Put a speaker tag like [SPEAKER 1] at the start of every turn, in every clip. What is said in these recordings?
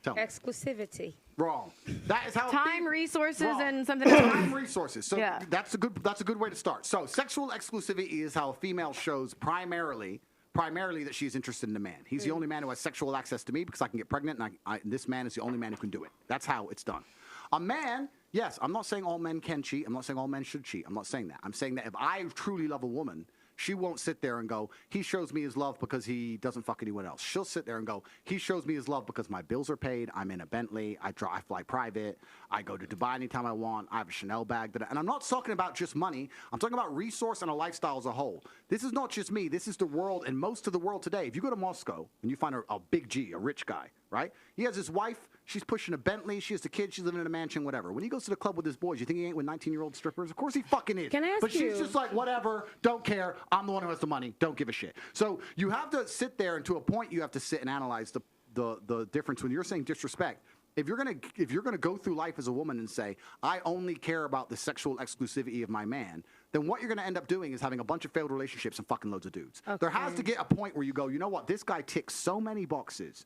[SPEAKER 1] Exclusivity.
[SPEAKER 2] Wrong. That is how
[SPEAKER 3] time, resources, and something else.
[SPEAKER 2] Time, resources. So that's a good way to start. So sexual exclusivity is how a female shows primarily that she is interested in a man. He's the only man who has sexual access to me because I can get pregnant, and this man is the only man who can do it. That's how it's done. A man, yes, I'm not saying all men can cheat. I'm not saying all men should cheat. I'm not saying that. I'm saying that if I truly love a woman, she won't sit there and go, he shows me his love because he doesn't fuck anyone else. She'll sit there and go, he shows me his love because my bills are paid, I'm in a Bentley, I fly private, I go to Dubai anytime I want, I have a Chanel bag. And I'm not talking about just money. I'm talking about resource and a lifestyle as a whole. This is not just me. This is the world and most of the world today. If you go to Moscow and you find a big G, a rich guy, right? He has his wife. She's pushing a Bentley. She has the kids. She's living in a mansion, whatever. When he goes to the club with his boys, you think he ain't with 19-year-old strippers? Of course he fucking is.
[SPEAKER 1] Can I ask
[SPEAKER 2] but
[SPEAKER 1] you?
[SPEAKER 2] She's just like, whatever, don't care. I'm the one who has the money. Don't give a shit. So you have to sit there, and to a point, you have to sit and analyze the difference. When you're saying disrespect, if you're gonna go through life as a woman and say, I only care about the sexual exclusivity of my man, then what you're gonna end up doing is having a bunch of failed relationships and fucking loads of dudes. Okay. There has to get a point where you go, you know what, this guy ticks so many boxes.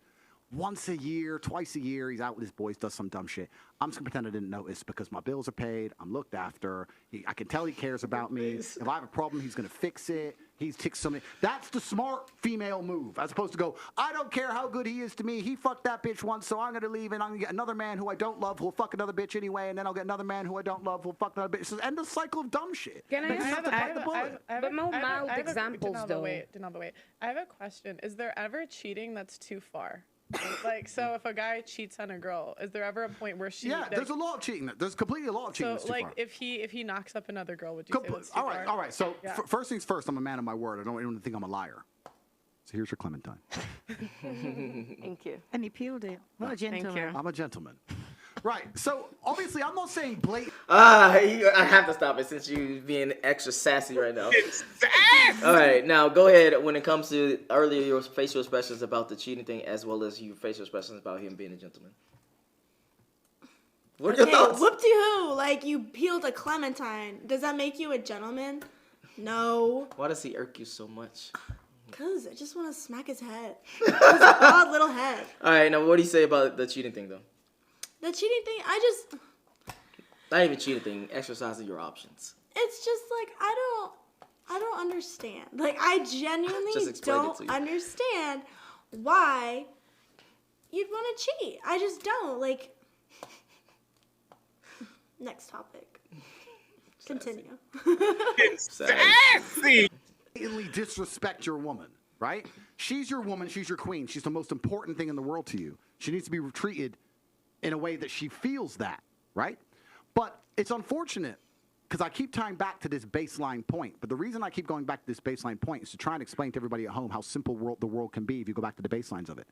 [SPEAKER 2] Once a year, twice a year, he's out with his boys, does some dumb shit. I'm just going to pretend I didn't notice because my bills are paid. I'm looked after. I can tell he cares about me. If I have a problem, he's going to fix it. He's ticked so many. That's the smart female move, as opposed to go, I don't care how good he is to me. He fucked that bitch once, so I'm going to leave, and I'm going to get another man who I don't love who'll fuck another bitch anyway, and then I'll get another man who I don't love who'll fuck another bitch. So end the cycle of dumb shit.
[SPEAKER 1] Can I
[SPEAKER 2] have to bite the bullet.
[SPEAKER 1] But more mild examples, though.
[SPEAKER 4] I have a question. Is there ever cheating that's too far? Like, so if a guy cheats on a girl, is there ever a point where she?
[SPEAKER 2] Yeah, there's a lot of cheating. There's completely a lot of cheating.
[SPEAKER 4] So, like, if he knocks up another girl, would you say that's too far?
[SPEAKER 2] All right. So first things first, I'm a man of my word. I don't even think I'm a liar. So here's your Clementine.
[SPEAKER 3] Thank you.
[SPEAKER 5] And he peeled it. What a gentleman.
[SPEAKER 3] Thank you.
[SPEAKER 2] I'm a gentleman. Right. So obviously, I'm not saying blatant.
[SPEAKER 6] I have to stop it since you being extra sassy right now. All right, now go ahead. When it comes to earlier your facial expressions about the cheating thing, as well as your facial expressions about him being a gentleman. What are your thoughts?
[SPEAKER 7] Whoop-de-hoo. Like, you peeled a clementine. Does that make you a gentleman? No.
[SPEAKER 6] Why does he irk you so much?
[SPEAKER 7] Because I just want to smack his head. His odd little head.
[SPEAKER 6] All right, now what do you say about the cheating thing, though?
[SPEAKER 7] The cheating thing,
[SPEAKER 6] Not even cheating thing, exercising your options.
[SPEAKER 7] it's just like, I don't understand. Like, I genuinely don't understand why you'd want to cheat. I just don't. Like, next topic. Continue.
[SPEAKER 2] Sassy. Blatantly disrespect your woman, right? She's your woman. She's your queen. She's the most important thing in the world to you. She needs to be treated in a way that she feels that, right? But it's unfortunate because I keep tying back to this baseline point. But the reason I keep going back to this baseline point is to try and explain to everybody at home how simple the world can be if you go back to the baselines of it.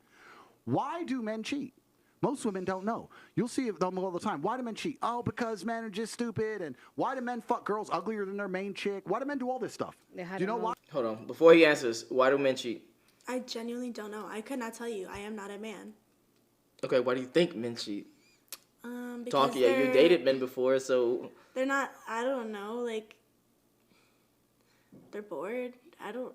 [SPEAKER 2] Why do men cheat? Most women don't know. You'll see them all the time. Why do men cheat? Oh, because men are just stupid. And why do men fuck girls uglier than their main chick? Why do men do all this stuff? Do you know why?
[SPEAKER 6] Hold on. Before he answers, why do men cheat?
[SPEAKER 7] I genuinely don't know. I could not tell you. I am not a man.
[SPEAKER 6] Okay, why do you think men cheat?
[SPEAKER 7] Because
[SPEAKER 6] you dated men before, so...
[SPEAKER 7] They're not, I don't know, like, they're bored. I don't...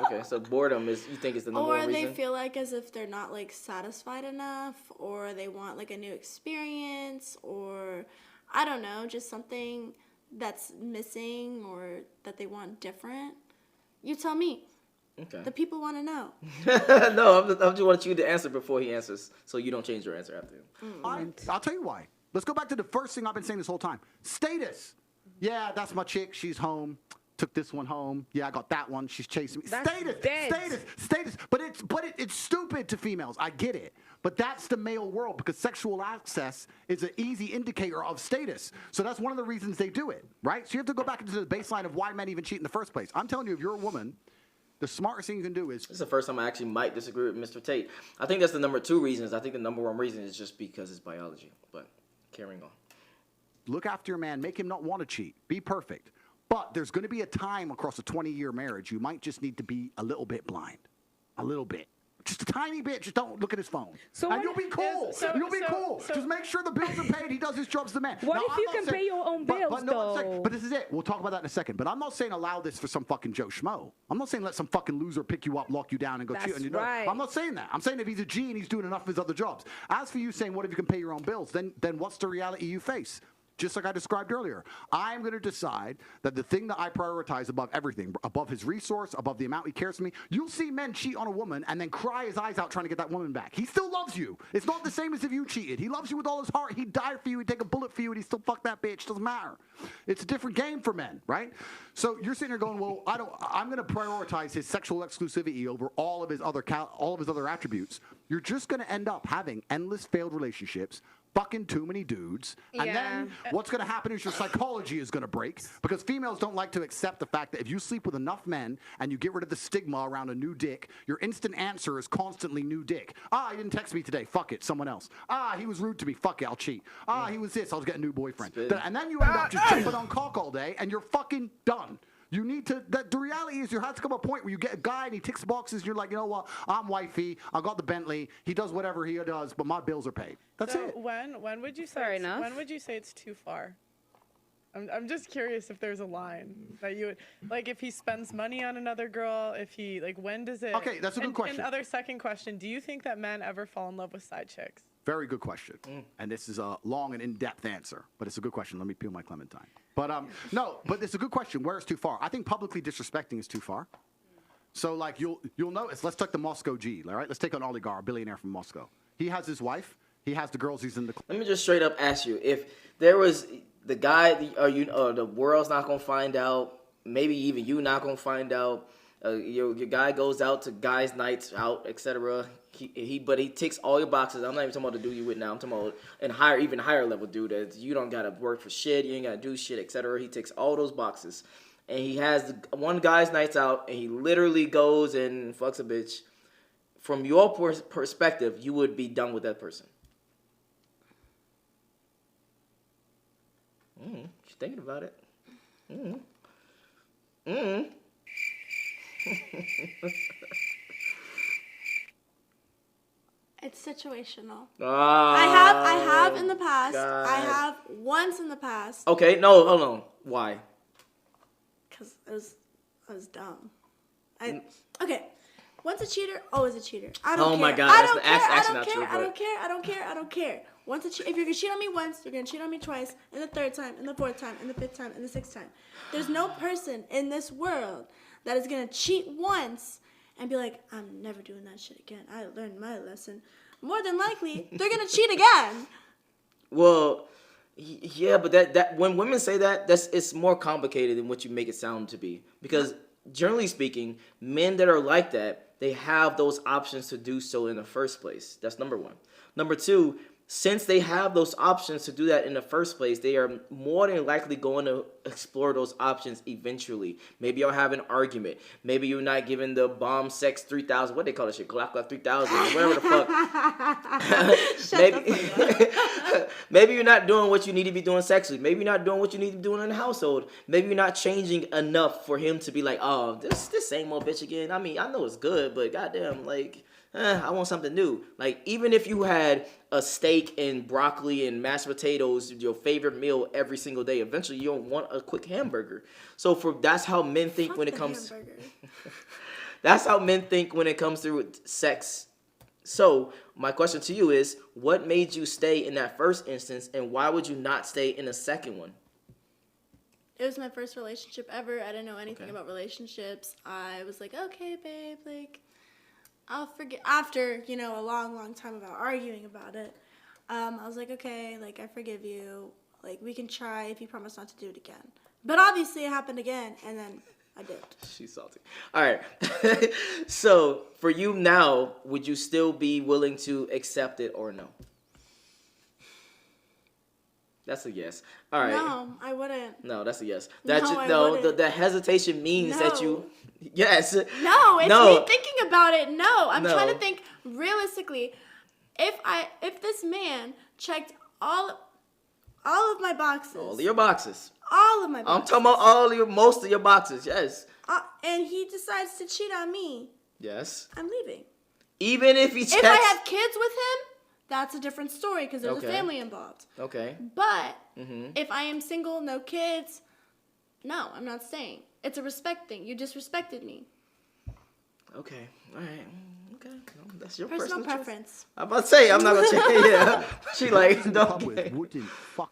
[SPEAKER 6] Okay, so boredom you think is the number one reason?
[SPEAKER 7] Or they feel like as if they're not, like, satisfied enough, or they want, like, a new experience, or, I don't know, just something that's missing or that they want different. You tell me.
[SPEAKER 6] Okay.
[SPEAKER 7] The people want to know.
[SPEAKER 6] No, I just want you to answer before he answers, so you don't change your answer after him.
[SPEAKER 2] I'll tell you why. Let's go back to the first thing I've been saying this whole time. Status. Yeah, that's my chick. She's home. Took this one home. Yeah, I got that one. She's chasing me.
[SPEAKER 1] That's
[SPEAKER 2] Status. But it's stupid to females. I get it. But that's the male world because sexual access is an easy indicator of status. So that's one of the reasons they do it, right? So you have to go back into the baseline of why men even cheat in the first place. I'm telling you, if you're a woman, the smartest thing you can do is...
[SPEAKER 6] This is the first time I actually might disagree with Mr. Tate. I think that's the number two reasons. I think the number one reason is just because it's biology. But carrying on.
[SPEAKER 2] Look after your man. Make him not want to cheat. Be perfect. But there's going to be a time across a 20-year marriage you might just need to be a little bit blind. A little bit. just a tiny bit. Just don't look at his phone.
[SPEAKER 1] So
[SPEAKER 2] and
[SPEAKER 1] what
[SPEAKER 2] you'll be cool. You'll be cool. Just make sure the bills are paid. He does his job as the man.
[SPEAKER 1] What
[SPEAKER 2] now,
[SPEAKER 1] if you can pay your own bills, though?
[SPEAKER 2] But this is it. We'll talk about that in a second. But I'm not saying allow this for some fucking Joe Schmo. I'm not saying let some fucking loser pick you up, lock you down, and go cheat on you.
[SPEAKER 1] Right.
[SPEAKER 2] I'm not saying that. I'm saying if he's a G and he's doing enough of his other jobs. As for you saying, what if you can pay your own bills? Then what's the reality you face? Just like I described earlier, I'm going to decide that the thing that I prioritize above everything, above his resource, above the amount he cares for me. You'll see men cheat on a woman and then cry his eyes out trying to get that woman back. He still loves you. It's not the same as if you cheated. He loves you with all his heart. He'd die for you. He'd take a bullet for you, and he'd still fuck that bitch. Doesn't matter. It's a different game for men, right? So you're sitting there going, well, I'm going to prioritize his sexual exclusivity over all of his other attributes. You're just going to end up having endless failed relationships, fucking too many dudes, and then what's going to happen is your psychology is going to break, because females don't like to accept the fact that if you sleep with enough men and you get rid of the stigma around a new dick, your instant answer is constantly new dick. He didn't text me today, fuck it, someone else. He was rude to me, fuck it, I'll cheat. He was this, I'll get a new boyfriend. And then you end up just jumping on cock all day and you're fucking done. You need to, the reality is you have to come to a point where you get a guy and he ticks boxes and you're like, you know what, I'm wifey, I got the Bentley, he does whatever he does, but my bills are paid. That's it.
[SPEAKER 4] When would you say when would you say it's too far? I'm just curious if there's a line that you would, like, if he spends money on another girl, if he, like, when does it?
[SPEAKER 2] Okay, that's a good question.
[SPEAKER 4] And second question, do you think that men ever fall in love with side chicks?
[SPEAKER 2] Very good question. And this is a long and in-depth answer, but it's a good question. Let me peel my clementine. But no, but it's a good question. Where is too far? I think publicly disrespecting is too far. So like you'll notice. Let's take the Moscow G. All right, let's take an oligarch, a billionaire from Moscow. He has his wife. He has the girls he's in the.
[SPEAKER 6] Let me just straight up ask you: if there was the guy, the world's not gonna find out. Maybe even you not gonna find out. Your guy goes out to guys' nights out, etc. But he ticks all your boxes. I'm not even talking about the dude you with now. I'm talking about even higher level dude that you don't gotta work for shit, you ain't gotta do shit, etc. He ticks all those boxes, and he has one guy's nights out, and he literally goes and fucks a bitch. From your perspective, you would be done with that person. She's thinking about it.
[SPEAKER 7] It's situational.
[SPEAKER 6] Oh,
[SPEAKER 7] I have in the past.
[SPEAKER 6] God.
[SPEAKER 7] I have once in the past.
[SPEAKER 6] Okay, no, hold on. Why?
[SPEAKER 7] Because I was dumb. Okay. Once a cheater, always a cheater. I don't care.
[SPEAKER 6] Oh my God,
[SPEAKER 7] I
[SPEAKER 6] that's
[SPEAKER 7] don't care.
[SPEAKER 6] actually
[SPEAKER 7] I
[SPEAKER 6] not
[SPEAKER 7] don't
[SPEAKER 6] true,
[SPEAKER 7] care. I don't care. If you're gonna cheat on me once, you're gonna cheat on me twice, and the third time, and the fourth time, and the fifth time, and the sixth time. There's no person in this world that is gonna cheat once and be like, I'm never doing that shit again. I learned my lesson. More than likely, they're gonna cheat again.
[SPEAKER 6] Well, yeah, but that when women say that, it's more complicated than what you make it sound to be. Because generally speaking, men that are like that, they have those options to do so in the first place. That's number one. Number two, since they have those options to do that in the first place, they are more than likely going to explore those options eventually. Maybe you'll have an argument. Maybe you're not giving the bomb sex 3000, what they call that shit, Glock 3000, whatever the fuck. Maybe you're not doing what you need to be doing sexually. Maybe you're not doing what you need to be doing in the household. Maybe you're not changing enough for him to be like, oh, this same old bitch again. I mean, I know it's good, but goddamn, like, I want something new. Like, even if you had a steak and broccoli and mashed potatoes, your favorite meal every single day, eventually you don't want a quick hamburger. So that's how men think when it comes. That's how men think when it comes to sex. So my question to you is, what made you stay in that first instance, and why would you not stay in the second one?
[SPEAKER 7] It was my first relationship ever. I didn't know anything about relationships. I was like, okay, babe, like, I'll forget. After, a long time about arguing about it, I was like, okay, like, I forgive you. Like, we can try if you promise not to do it again. But obviously it happened again, and then I did. She's
[SPEAKER 6] salty. All right. So, for you now, would you still be willing to accept it or no? That's a yes. All right.
[SPEAKER 7] No, I wouldn't.
[SPEAKER 6] No, that's a yes.
[SPEAKER 7] I wouldn't.
[SPEAKER 6] The hesitation means that you. Yes.
[SPEAKER 7] No, it's me thinking about it. No, I'm trying to think realistically. If this man checked all of my boxes.
[SPEAKER 6] All of your boxes.
[SPEAKER 7] All of my boxes.
[SPEAKER 6] I'm talking about most of your boxes. Yes.
[SPEAKER 7] And he decides to cheat on me.
[SPEAKER 6] Yes.
[SPEAKER 7] I'm leaving.
[SPEAKER 6] Even if he checks.
[SPEAKER 7] If I have kids with him, that's a different story because there's a family involved.
[SPEAKER 6] Okay.
[SPEAKER 7] But if I am single, no kids, no, I'm not staying. It's a respect thing. You disrespected me.
[SPEAKER 6] Okay. All right. Okay. No, that's your
[SPEAKER 7] Personal
[SPEAKER 6] choice.
[SPEAKER 7] preference.
[SPEAKER 6] I'm about to say I'm not gonna check. Yeah. She like don't.
[SPEAKER 2] Wouldn't fuck